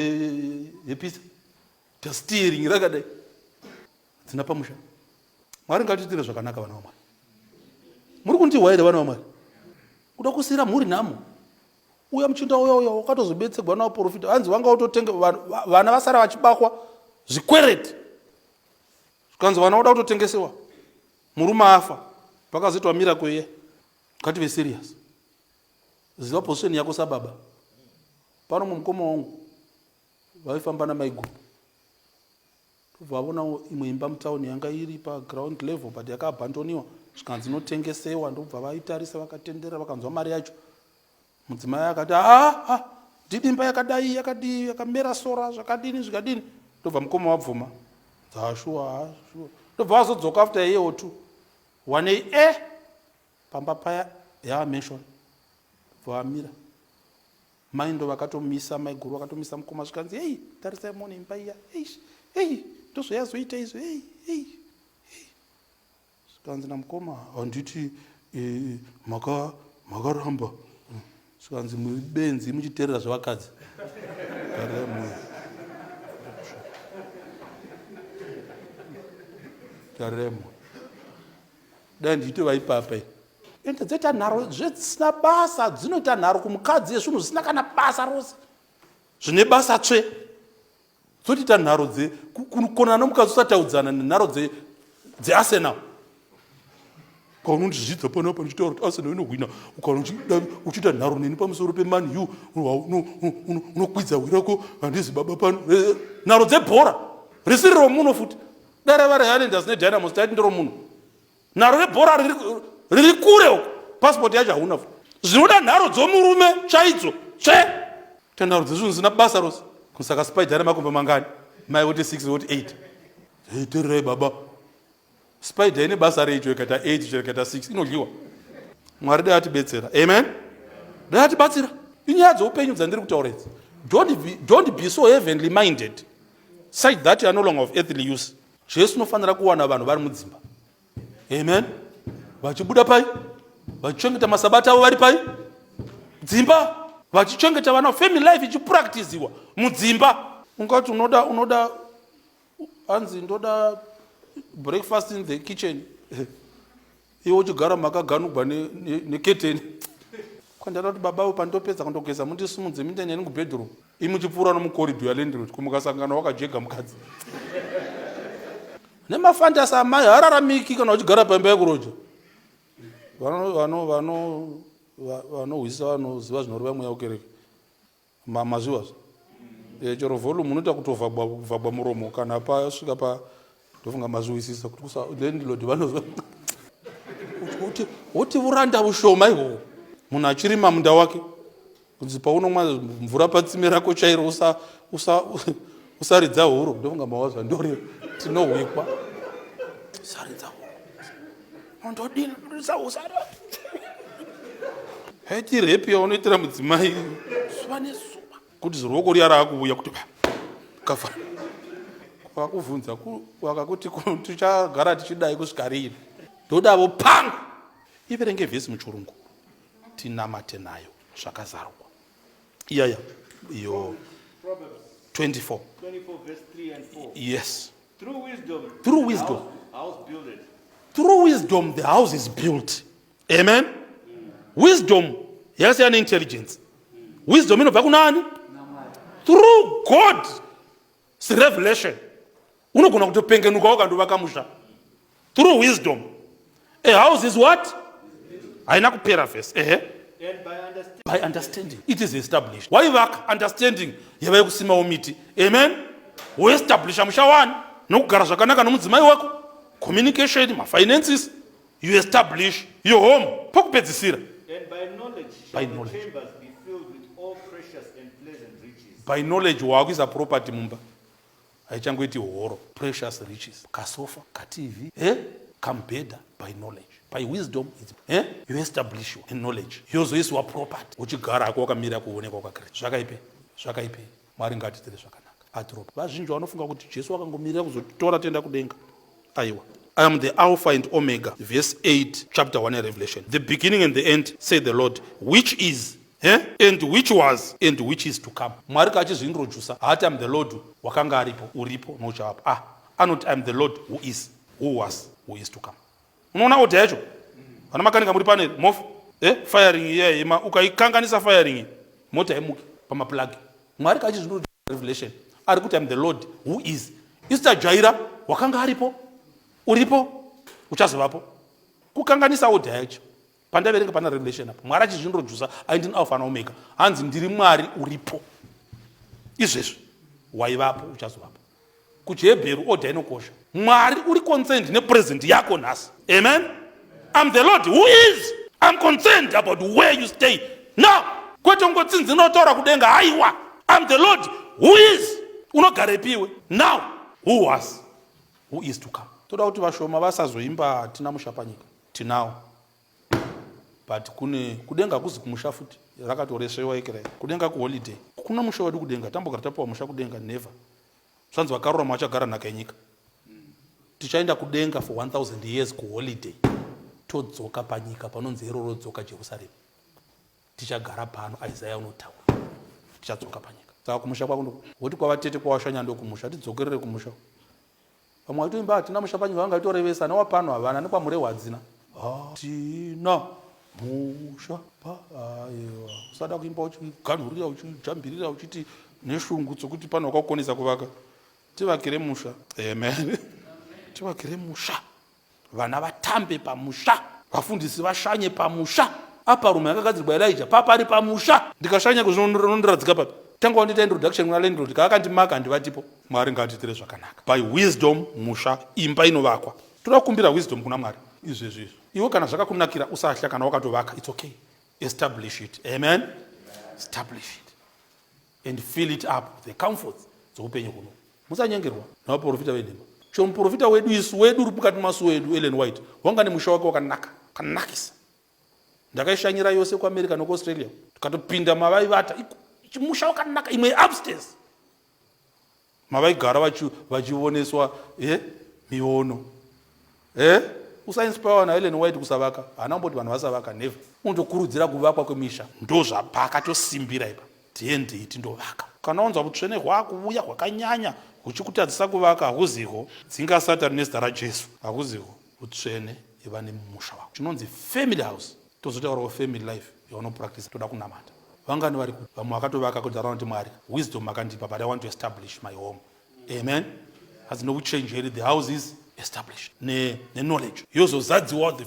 yepisa tasteering rakadai dzina pamusha mwari ngatitire zvakanaka vana vamwari muri kundihwa here vana vamwari kuda kusiyira mhuri nhamo uya muchinda uya wakatozobetserwa nawo profita hanzi vanga utotenga vana vasara vachibakwa zvikwereti zvikanzi vana voda kutotengesewa murume afa pakazoitwa miracle iye ngative serious ziva position yako sababa pano mumukoma wangu vaifamba namaigupu tobva imwe imba mutauni yanga iri paground level but yakabhandoniwa zvikanzi inotengesewa ndobva vaitarisa vakatendera vakanzwa mari yacho mudzimai akati ndidi imba yakadai yakamera sora zvakadini zvikadini ndobva mukoma wabvuma dzashuwa ndobva vazodzoka after year or 2 wanei pamba paya yavamenshon vamira mai ndo vakatomisa maiguru vakatomisa mukoma zvikanzi hei tarisai muone imba iya hei ndozvayazoita izvo hei zvikanzi namukoma handiti makaramba zvikanzi mubenzi muchiteerera zvevakadzi taremo dai ndiito vaipapa ende dzoita nharo zvisina basa dzinoita nharo kumukadzi yezvinhu zvisina kana basa rose zvine basa tsve dzotiita nharo kukonana nomukadzi usataudzana nenharo dzearsenal kaunondizvidza panapa ndichitaura kuti arsenal inohwina ukaona uchiita nharo neni pamusoro peman u unokwidza wirako handizi baba pano nharo dzebhora risiri romunhu futi. Dare vari Highlanders neDynamos taiti ndoromunhu. Naro rebhora riri kure uko. Passport yacho hauna futi. Zvinoda nharo dzomurume chaidzo. Tendaro dzezvinhu zvisina basa rose. Kusaka Spider ane makomba mangani? Mai woti 6 woti 8. Tererai baba. Spider ine basa recho ikaita 8 ikaita 6 inodliwa. Mwari dai atibetsera. Amen. Dai atibatsira. Inyaya dzoupenyu dzandiri kutaura idzi. Don't be so heavenly minded. Such that you are no longer of earthly use. Jesu nofanira kuwana vanhu vari mudzimba. Amen. Vachibuda pai? Vachichengeta masabata avo vari pai? Dzimba. Vachichengeta vana family life ichipracticewa mudzimba. Ungati unoda hanzi ndoda breakfast in the kitchen. Iwe uchigara makaganugwa neketeni. Kwandada kuti baba upa ndopedza kundogeza mundisimudze mindeni yeni kubedroom. Imuchipfuura nomukorido yalandlord kumukasangana wakajega mukadzi. Nemafantasi amai hararamiki kana uchigara pamba yekuroja. Vanohwisa vanoziva zvinoreva mweya ukereke. Mazvivazvo. Chero volume unoita kutovhagwa muromo kana pasvika pa ndofunga mazviwisisa kuti landlord vanozva. Woti uranda ushoma ihwo. Munhu achirima munda wake. Kuti paunomwa mvura patsime rako chairo usaridza huro. Ndofunga mawazva ndori tinohwikwa. Usaridza huro. Ndodini usara. Haiti repi yaunoitira mudzimai. Zuva nezuva. Kuti ziruoko riya raakuuya kuti kafara. Wakuvhunza wakakuti tichagara tichidai kusvika riini. Ndodavo pang. Iverenge vhesi muchirungu. Tinamate nayo zvakazarwa. Iyaya iyo 24 verse 3 and 4. Yes. Through wisdom. House builded. Through wisdom the house is built. Amen. Wisdom yakasiyana intelligence. Wisdom inobva kunani? Through God's revelation. Unogona kutopengenuka wakandovaka musha. Through wisdom. A house is what? Haina kupera verse. And by understanding it is established. Why work understanding? Yava kusima omiti. Amen. We establish musha wani. Nokugara zvakanaka nomudzimai wako. Communication, my finances. You establish your home. Pokupedzisira. And by knowledge shall the chambers be filled with all precious and pleasant riches. By knowledge wakuisa property mumba. Haichangoiti horo. Precious riches. Kasofa, kaTV, kambeda. By knowledge. By wisdom, you establish your knowledge. Yozoiswa property. Uchigara ako wakamira kuonekwa kwaKristu. Zvakaipe. Mwari ngatitire zvakanaka. Atropa. Vazhinji vanofunga kuti Jesu akangomirira kuzotora tenda kudenga. Aiwa. I am the Alpha and Omega. Verse 8, chapter 1 in Revelation. The beginning and the end, said the Lord, which is, and which was, and which is to come. Mwari kachizvinrojusa. Hati I am the Lord wakanga aripo, uripo, nouchapo. Anoti I am the Lord who is, who was, who is to come. Unoona ode yacho? Vana makanika muri pane mofu? Firing iye ukaikanganisa firing. Mota yemuki pamaplug. Mwari kachizvinrojusa Revelation. Ari kuti I am the Lord who is. Isitajayira wakanga aripo. Uripo uchazovapo kukanganisa ode yacho pandaverenga pana Revelation apo Mwari achizvinrojusa aindini Alpha na Omega hanzi ndiri Mwari uripo izvezvi waivapo uchazovapo kuchiHebheru ode inokosha Mwari uri concerned nepresent yako nhasi. Amen. I'm the Lord who is. I'm concerned about where you stay now. Kwete ngotsinzi notaura kudenga haiwa I'm the Lord who is. Unogarepiwe now who was who is to come. Toda kuti vashoma vasazoimba tina musha panyika. Tinawo. But kudenga kuzi kumusha futi. Rakatoreshewa ikere. Kudenga ku holiday. Kuna musha wedu kudenga. Tambogara tapo musha kudenga never. Svanzi vakarora machagara nhaka yenyika. Tichaenda kudenga for 1000 years ku holiday. Todzoka panyika panonzi iroro dzoka Jerusalem. Tichagara pano Isaiah unotaura. Tichadzoka panyika. Saka kumusha kwako woti kwavatete kwawashanya ndo kumusha tidzokerere kumusha. Pamwe toimba atina mushapanyi vanga itorevesa nawa pano havana nekwamure wadzina. Tina musha pa aiwa. Usada kuimba uchiganhurira uchijambirira uchiti neshungu dzokuti pano wakakonesa kuvaka. Tivakire musha. Amen. Tivakire musha. Vana vatambe pamusha. Vafundisi vashanye pamusha. Apa rume akagadzirwa Elijah papa ari pamusha. Ndikashanya kuzvinondiradzika papi. tanga ndita introduction kuna landlord kakandimaka ndivatipo Mwari ngatiitire zvakanaka. By wisdom musha imba inovakwa. Toda kukumbira wisdom kuna Mwari. Izvezvi. Iwe kana zvakakunakira usahla kana wakatovaka, it's okay. Establish it. Amen. Establish it and fill it up with the comforts dzoupenyu kuno. Musanyengerwa navaprofita vedemba. Chomuprofita wedu isu wedu uri mukati masu wedu Ellen White wanga nemusha wake wakanaka kanakisa. Ndakaishanyira yose kuAmerica nokuAustralia tukatopinda mavaivata musha wakanaka imwe upstairs mavaigara vachioneswa miono usainspire na Ellen White kusavaka hana mboti vanhu vasavaka never undokurudzira kuvakwa kwemisha ndozvapakatosimbira ipa tiendei ndovaka kana wanzwa utsvene hwakuuya hwakanyanya huchikutadzisa kuvaka hakuziko dzinga Satani nezita raJesu hakuziko utsvene iva nemusha wako chinonzi family house tozotaurawo family life yaunopractice toda kunamata vangani vari kuti vamwe vakatovaka kutaura kuti Mwari wisdom akandipa but I want to establish my home. Amen. Has no change here. The house is established ne knowledge yozozadziwa the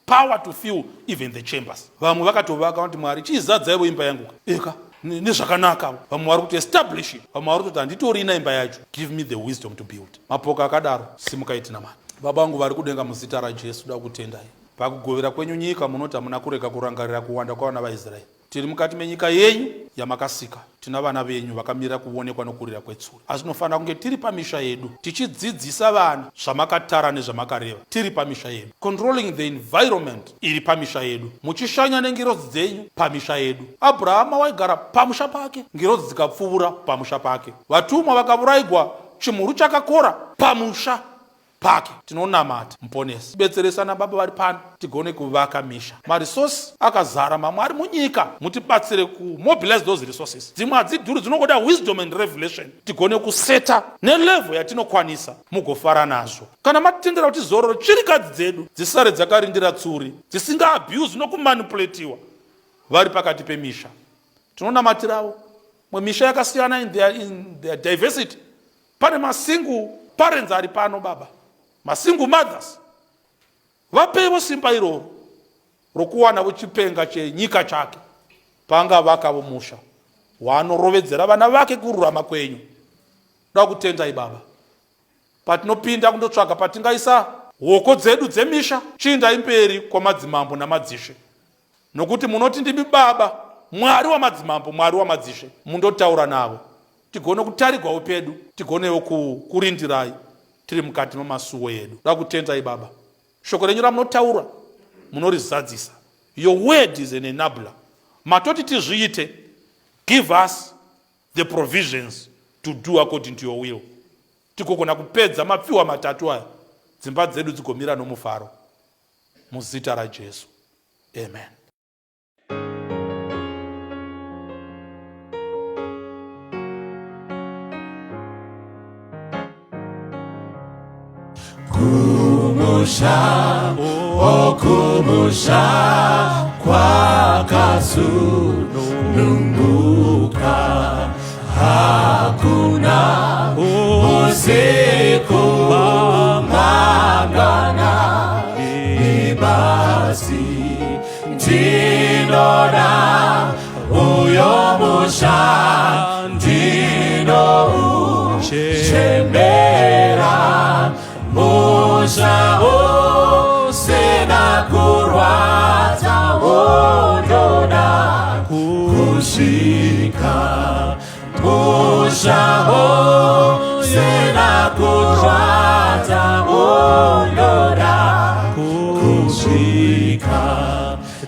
power to fill even the chambers. Vamwe vakatovaka kuti Mwari chizadzaiwo imba yangu eka nezvakanaka vamwe vari kuti establish it vamwe vari kuti handitorina imba yacho give me the wisdom to build. Mapoka akadaro simukai tinamata. Baba vangu vari kudenga muzita raJesu da kutendai pakugovera kwenyu nyika munoti hamuna kurega kurangarira kuwanda kwavana vaIsraeri. Tiri mukati menyika yenyu yamakasika tina vana venyu vakamira kuonekwa nokurira kwetsuro asi tinofanira kunge tiri pamisha yedu tichidzidzisa vana zvamakatara nezvamakareva tiri pamisha yedu controlling the environment iri pamisha yedu muchishanya nengirodzi dzenyu pamisha yedu. Abrahama waigara pamusha pake ngirodzi dzikapfuura pamusha pake vatumwa vakavurayigwa chimhuru chakakora pamusha pake. Tinonamata muponesi betseresana baba vari pano tigone kuvaka misha marisource akazara mamwe ari munyika mutibatsire kumobilize those resources. Dzimwe hadzidhuri dzinongoda wisdom and revelation tigone kuseta nelevel yatinokwanisa mugofara nazvo. Kana matitendera kuti zororo chirikadzi dzedu dzisare dzakarindira tsuri dzisinga abuse nokumanipulatiwa vari pakati pemisha tinonamatirawo mwemisha yakasiyana in their diversity. Pane masingle parents ari pano baba masingle mothers vapewo simba iroro rokuwana chipenga chenyika chake panga vakavo musha wanorovedzera vana vake kururama kwenyu. Da kutendai baba patinopinda kundotsvaga patingaisa hoko dzedu dzemisha chiindai mberi kwamadzimambo namadzishe nokuti munoti ndimi baba Mwari wamadzimambo Mwari wamadzishe mundotaura navo tigone kutarigwawo pedu tigonewo kurindirai tiri mukati memasuwo edu. Da kutendai baba shoko renyu ramunotaura munorizadzisa. Your word is an enabler. Matoti tizviite give us the provisions to do according to your will. Tikogona kupedza mapfiwa matatu aya dzimba dzedu dzigomira nomufaro muzita raJesu. Amen. Kumusha, oh kumusha, kwakasununguka, hakuna usiku mangana, ibasi ndinona uyo musha, ndino uchembera musha usena kurwadza wondona kushika musha usena kurwadza wondona kushika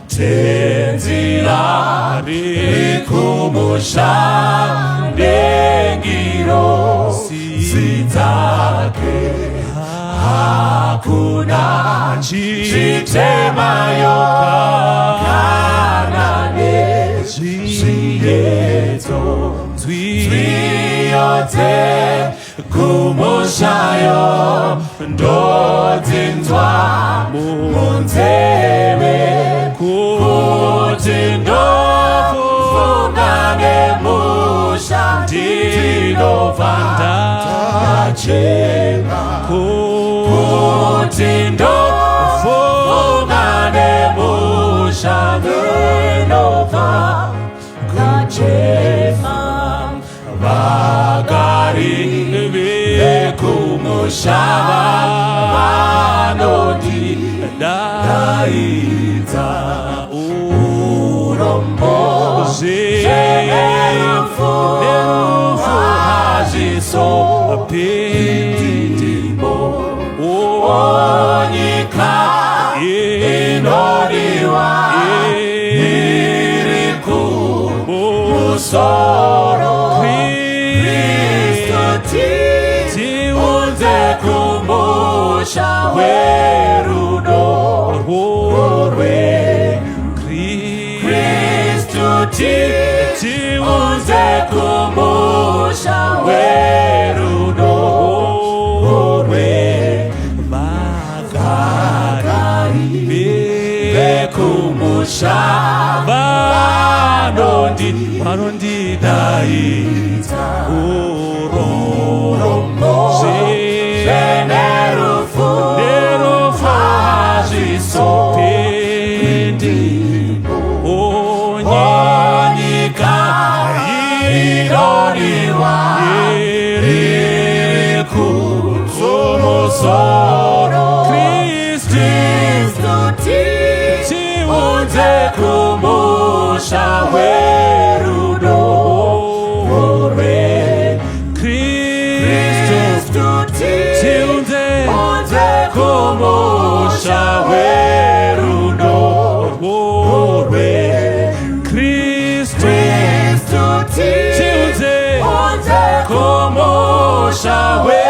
tenzira rikumusha ndengiro zidzake hakuna chitemayo kana nezviyedzo zviyodze kumushayo ndodzinzwa munzeve kuti ndofunga nemusha ndinobva ndachena kuti ndofunga nemusha ndinobva ndachena daidza uromboze nerufu hazvisopindimo onyika inodiwa iri kumusoro Kristu tiunze kumusha werudo rwe Kristu tiunze kumusha werudo rwe vagari vekumusha vanondidaidza uromboze nerufu hazvisopendi onyika inodiwa iri kumusoro Kristu tiunze kumusha werudo rwe Kristu tiunze kumusha werudo rwe Kristu tiunze kumusha werudo